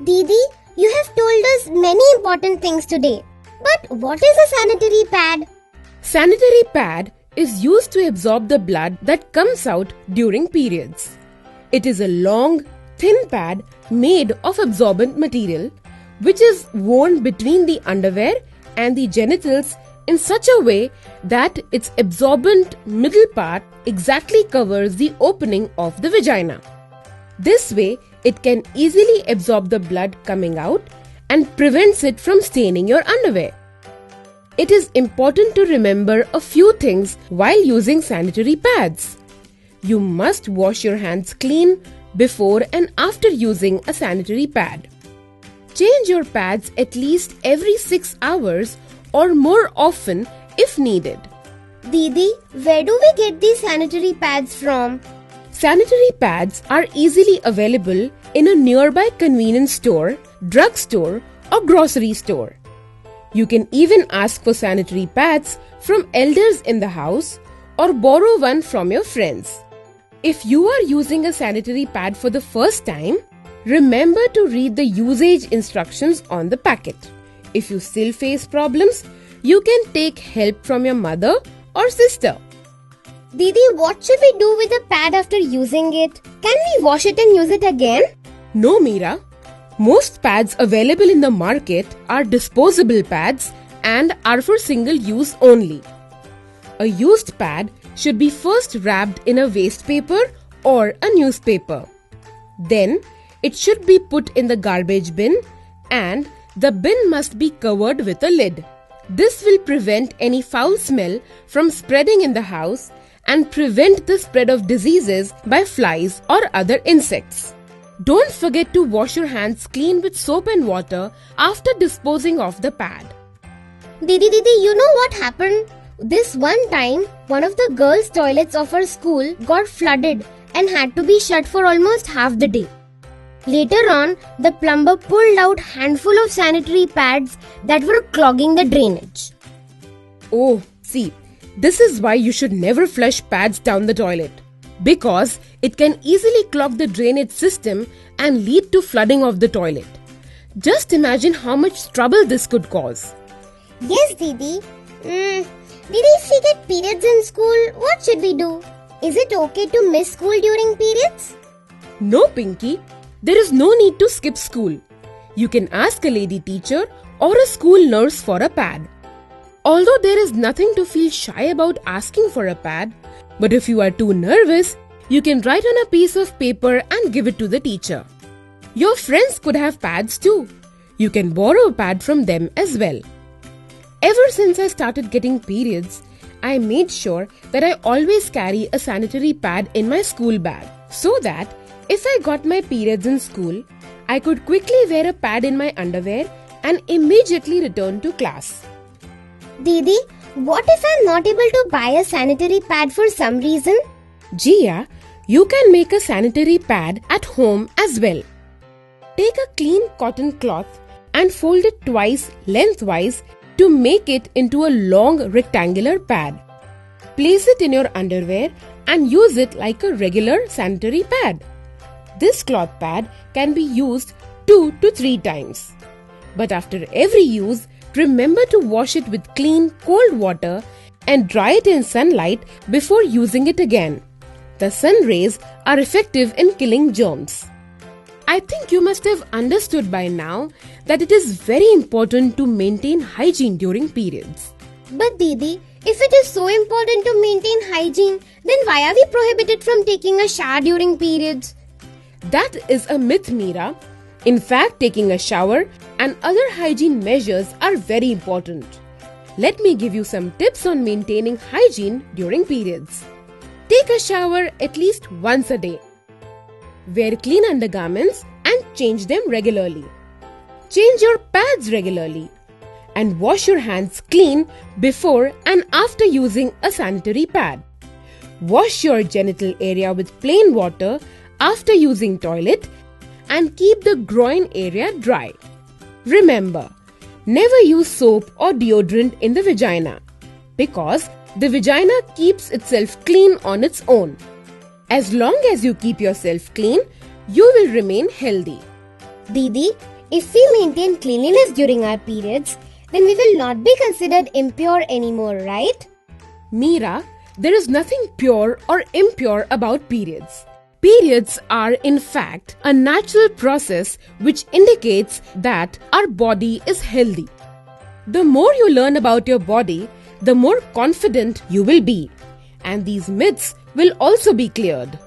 Didi, you have told us many important things today. But what is a sanitary pad? Sanitary pad is used to absorb the blood that comes out during periods. It is a long, thin pad made of absorbent material which is worn between the underwear and the genitals in such a way that its absorbent middle part exactly covers the opening of the vagina. This way, it can easily absorb the blood coming out and prevents it from staining your underwear. It is important to remember a few things while using sanitary pads. You must wash your hands clean before and after using a sanitary pad. Change your pads at least every 6 hours or more often if needed. Didi, where do we get these sanitary pads from? Sanitary pads are easily available in a nearby convenience store, drugstore, or grocery store. You can even ask for sanitary pads from elders in the house or borrow one from your friends. If you are using a sanitary pad for the first time, remember to read the usage instructions on the packet. If you still face problems, you can take help from your mother or sister. Didi, what should we do with the pad after using it? Can we wash it and use it again? No, Meera. Most pads available in the market are disposable pads and are for single use only. A used pad should be first wrapped in a waste paper or a newspaper. Then, it should be put in the garbage bin and the bin must be covered with a lid. This will prevent any foul smell from spreading in the house and prevent the spread of diseases by flies or other insects. Don't forget to wash your hands clean with soap and water after disposing of the pad. Didi, you know what happened? This one time, one of the girls' toilets of our school got flooded and had to be shut for almost half the day. Later on, the plumber pulled out handful of sanitary pads that were clogging the drainage. Oh, see, this is why you should never flush pads down the toilet. Because it can easily clog the drainage system and lead to flooding of the toilet. Just imagine how much trouble this could cause. Yes, Didi. Didi, if we get periods in school, what should we do? Is it okay to miss school during periods? No, Pinky. There is no need to skip school. You can ask a lady teacher or a school nurse for a pad. Although there is nothing to feel shy about asking for a pad, but if you are too nervous, you can write on a piece of paper and give it to the teacher. Your friends could have pads too. You can borrow a pad from them as well. Ever since I started getting periods, I made sure that I always carry a sanitary pad in my school bag so that if I got my periods in school, I could quickly wear a pad in my underwear and immediately return to class. Didi, what if I'm not able to buy a sanitary pad for some reason? Jia, you can make a sanitary pad at home as well. Take a clean cotton cloth and fold it twice lengthwise to make it into a long rectangular pad. Place it in your underwear and use it like a regular sanitary pad. This cloth pad can be used 2 to 3 times. But after every use, remember to wash it with clean, cold water and dry it in sunlight before using it again. The sun rays are effective in killing germs. I think you must have understood by now that it is very important to maintain hygiene during periods. But Didi, if it is so important to maintain hygiene, then why are we prohibited from taking a shower during periods? That is a myth, Meera. In fact, taking a shower and other hygiene measures are very important. Let me give you some tips on maintaining hygiene during periods. Take a shower at least once a day. Wear clean undergarments and change them regularly. Change your pads regularly. And wash your hands clean before and after using a sanitary pad. Wash your genital area with plain water after using toilet and keep the groin area dry. Remember, never use soap or deodorant in the vagina because the vagina keeps itself clean on its own. As long as you keep yourself clean, you will remain healthy. Didi, if we maintain cleanliness during our periods, then we will not be considered impure anymore, right? Meera, there is nothing pure or impure about periods. Periods are in fact a natural process which indicates that our body is healthy. The more you learn about your body, the more confident you will be, and these myths will also be cleared.